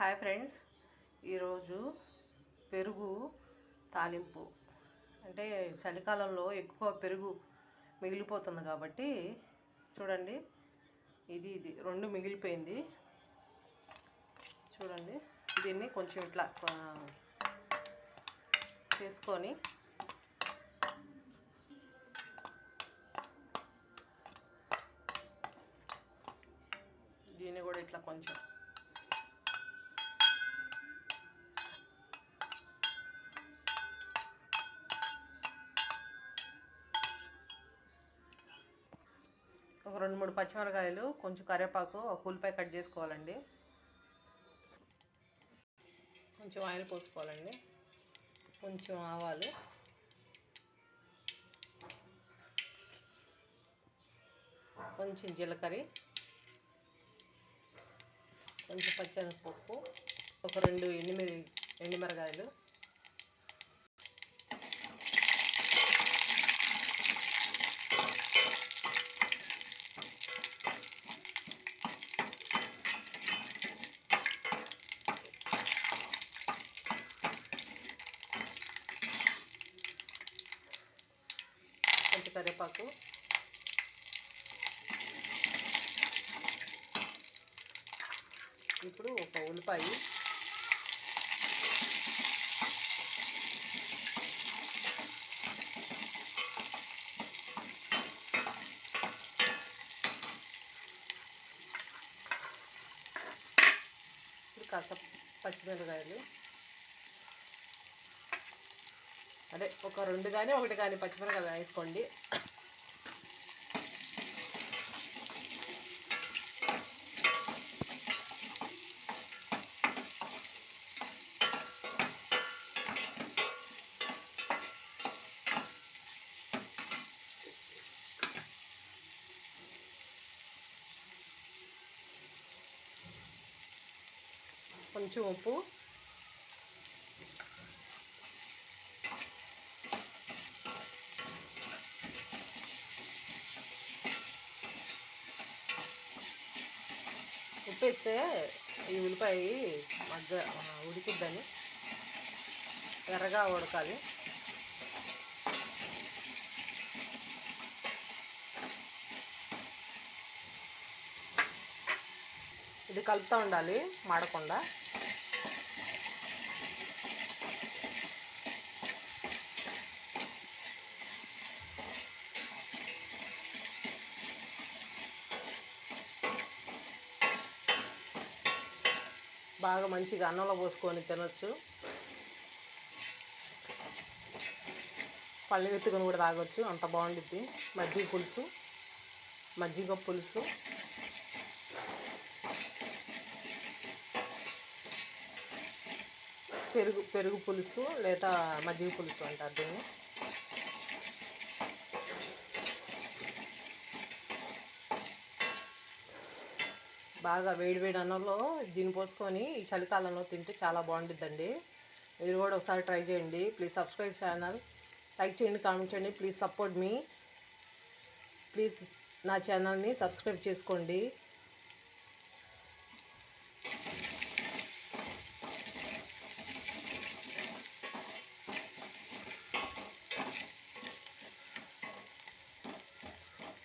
Hi friends, ఈరోజు పెరుగు తాలింపు. అంటే చలికాలంలో ఎక్కువ పెరుగు మిగిలిపోతుంది కాబట్టి చూడండి, ఇది రెండు మిగిలిపోయింది. చూడండి, దీన్ని కొంచెం ఇట్లా చేసుకొని దీన్ని కూడా ఇట్లా కొంచెం ఒక 2-3 పచ్చిమిరకాయలు, కొంచెం కరివేపాకు, ఒక ఉల్లిపాయ కట్ చేసుకోవాలండి. కొంచెం ఆయిల్ పోసుకోవాలండి, కొంచెం ఆవాలు, కొంచెం జీలకర్ర, కొంచెం పచ్చెనగపప్పు, ఒక 2 ఎండుమిరకాయలు, కొంచెం కరివేపాకు, ఇప్పుడు ఒక ఉల్లిపాయ, ఇప్పుడు కాస్త పచ్చిమిరకాయలు, అదే ఒక 2 కానీ 1 కానీ పచ్చిమిరకాయలు వేసుకోండి. కొంచెం ఉప్పు, ఉప్పు వేస్తే ఈ ఉల్లిపాయ ఉడికిద్దని, ఎర్రగా ఉడకాలి. ఇది కలుపుతూ ఉండాలి, మాడకుండా. బాగా మంచిగా అన్నంలో పోసుకొని తినొచ్చు. పళ్ళు ఎత్తుకొని కూడా తాగొచ్చు, అంత బాగుండిద్ది. మజ్జిగ పులుసు, పెరుగు పులుసు లేదా మజ్జిగ పులుసు అంటారు దీన్ని. బాగా వేడి అన్నంలో దీన్ని పోసుకొని ఈ చలికాలంలో తింటే చాలా బాగుంటుందండి. మీరు కూడా ఒకసారి ట్రై చేయండి. ప్లీజ్ సబ్స్క్రైబ్ ఛానల్, లైక్ చేయండి, కామెంట్ చేయండి. Please support me. ప్లీజ్ నా ఛానల్ని సబ్స్క్రైబ్ చేసుకోండి.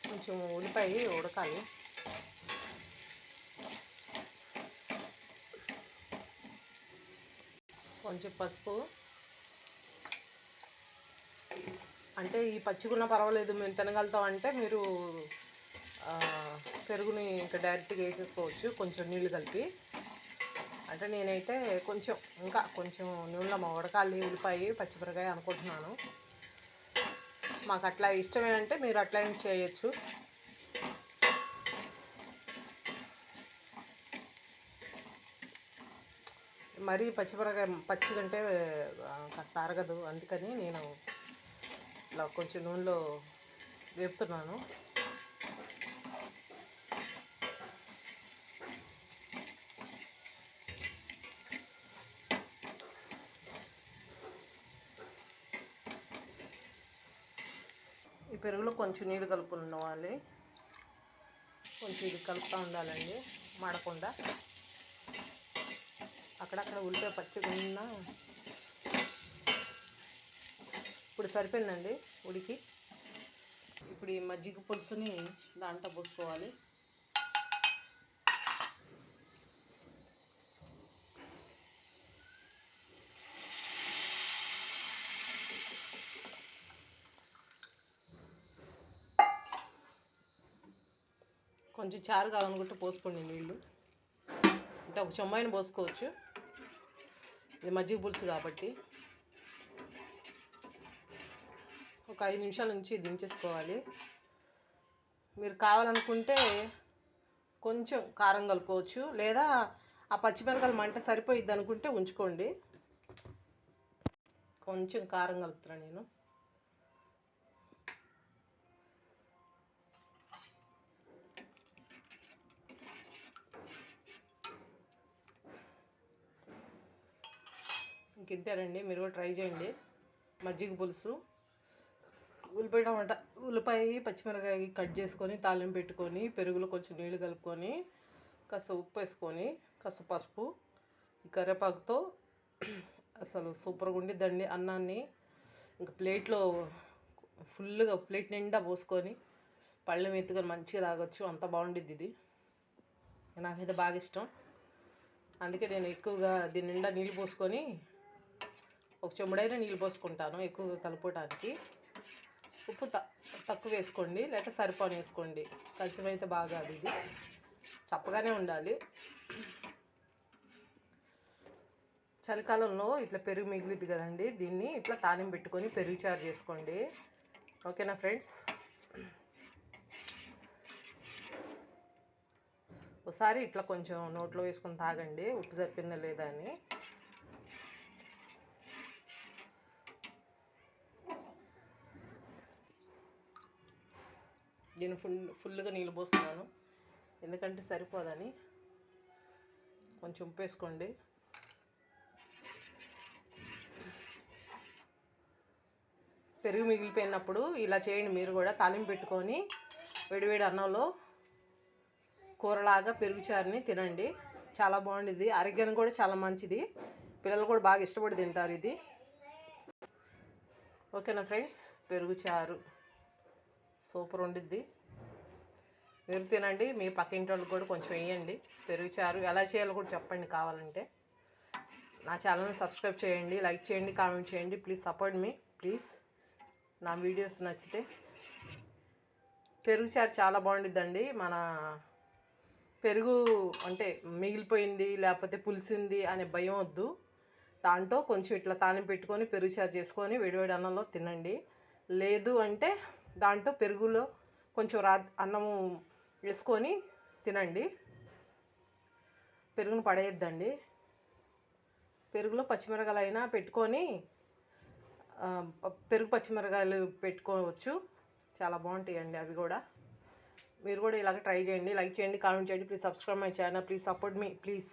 కొంచెం ఉల్లిపాయ ఉడకాలి. కొంచెం పసుపు, అంటే ఈ పచ్చిగున్న పర్వాలేదు మేము తినగలుగుతాం అంటే మీరు పెరుగుని ఇంకా డైరెక్ట్గా వేసేసుకోవచ్చు, కొంచెం నీళ్ళు కలిపి. అంటే నేనైతే ఇంకా కొంచెం నీళ్ళలో ఉడకాలి ఉల్లిపాయ పచ్చిమిరకాయ అనుకుంటున్నాను. మాకు అట్లా ఇష్టమే అంటే మీరు అట్లా చేయొచ్చు. మరీ పచ్చిగంటే కాస్త అరగదు, అందుకని నేను ఇలా కొంచెం నూనెలో వేపుతున్నాను. ఈ పెరుగులో కొంచెం నీళ్ళు కలుపుకోవాలి, కొంచెం ఇది కలుపుతూ ఉండాలండి మాడకుండా. అక్కడక్కడ ఉల్లిపాయ పచ్చిగా ఉన్నా ఇప్పుడు సరిపోయిందండి ఉడికి. ఇప్పుడు ఈ మజ్జిగ పులుసుని దాంట్లో పోసుకోవాలి. కొంచెం చారు కావాలనుకుంటే పోసుకోండి నీళ్ళు, అంటే ఒక చెమ్మాయిని పోసుకోవచ్చు, ఇది మజ్జిగ పులుసు కాబట్టి. ఒక 5 నిమిషాల నుంచి దించేసుకోవాలి. మీరు కావాలనుకుంటే కొంచెం కారం కలుపుకోవచ్చు, లేదా ఆ పచ్చిమిరపకాయలు మంట సరిపోయిద్ది అనుకుంటే ఉంచుకోండి. కొంచెం కారం కలుపుతున్నాను నేను. ఇంకింతేనండి, మీరు కూడా ట్రై చేయండి. మజ్జిగ పులుసు, ఉల్లిపాయ టమాటా, ఉల్లిపాయ పచ్చిమిరపకాయ కట్ చేసుకొని తాలింపు పెట్టుకొని పెరుగులో కొంచెం నీళ్ళు కలుపుకొని కాస్త ఉప్పు వేసుకొని కాస్త పసుపు, ఈ కరివేపాకుతో అసలు సూపర్గా ఉండిద్దండి. అన్నాన్ని ఇంకా ప్లేట్లో ఫుల్గా ప్లేట్ నిండా పోసుకొని పళ్ళెం ఎత్తుకొని మంచిగా తాగొచ్చు, అంత బాగుండిద్ది ఇది. నాకైతే బాగా ఇష్టం, అందుకే నేను ఎక్కువగా దీని నిండా నీళ్ళు పోసుకొని ఒక చెంబుడైనా నీళ్ళు పోసుకుంటాను ఎక్కువగా కలుపుకోవడానికి. ఉప్పు తక్కువ వేసుకోండి, లేకపోతే సరిపోని వేసుకోండి. కలిసిమైతే బాగా అది ఇది చప్పగానే ఉండాలి. చలికాలంలో ఇట్లా పెరుగు మిగిలిద్ది కదండి, దీన్ని ఇట్లా తాలింపు పెట్టుకొని పెరుగు చారు చేసుకోండి. ఓకేనా ఫ్రెండ్స్? ఒకసారి ఇట్లా కొంచెం నోట్లో వేసుకొని తాగండి, ఉప్పు సరిపోయిందా లేదా అని. నేను ఫుల్గా నీళ్ళు పోస్తున్నాను, ఎందుకంటే సరిపోదని. కొంచెం ఉప్పు వేసుకోండి. పెరుగు మిగిలిపోయినప్పుడు ఇలా చేయండి మీరు కూడా, తాలింపు పెట్టుకొని వేడివేడి అన్నంలో కూరలాగా పెరుగు చారుని తినండి, చాలా బాగుండిద్ది. ఆరోగ్యానికి కూడా చాలా మంచిది, పిల్లలు కూడా బాగా ఇష్టపడి తింటారు ఇది. ఓకేనా ఫ్రెండ్స్? పెరుగు చారు సూపర్ ఉండిద్ది, మీరు తినండి. మీ పక్కింటి వాళ్ళకి కూడా కొంచెం వేయండి. పెరుగు చారు ఎలా చేయాలో కూడా చెప్పండి కావాలంటే. నా ఛానల్ని సబ్స్క్రైబ్ చేయండి, లైక్ చేయండి, కామెంట్ చేయండి. Please support me please. నా వీడియోస్ నచ్చితే. పెరుగు చారు చాలా బాగుండిద్దండి. మన పెరుగు అంటే మిగిలిపోయింది లేకపోతే పులిసింది అనే భయం వద్దు. దాంట్లో కొంచెం ఇట్లా తాలింపు పెట్టుకొని పెరుగు చారు చేసుకొని వేడివేడి అన్నంలో తినండి. లేదు అంటే దాంట్లో పెరుగులో కొంచెం అన్నము వేసుకొని తినండి. పెరుగును పడేయద్దండి. పెరుగులో పచ్చిమిరపకాయలు అయినా పెట్టుకొని పెరుగు పచ్చిమిరపకాయలు పెట్టుకోవచ్చు, చాలా బాగుంటాయండి అవి కూడా. మీరు కూడా ఇలాగ ట్రై చేయండి, లైక్ చేయండి, కామెంట్ చేయండి. Please subscribe my channel, please support me please.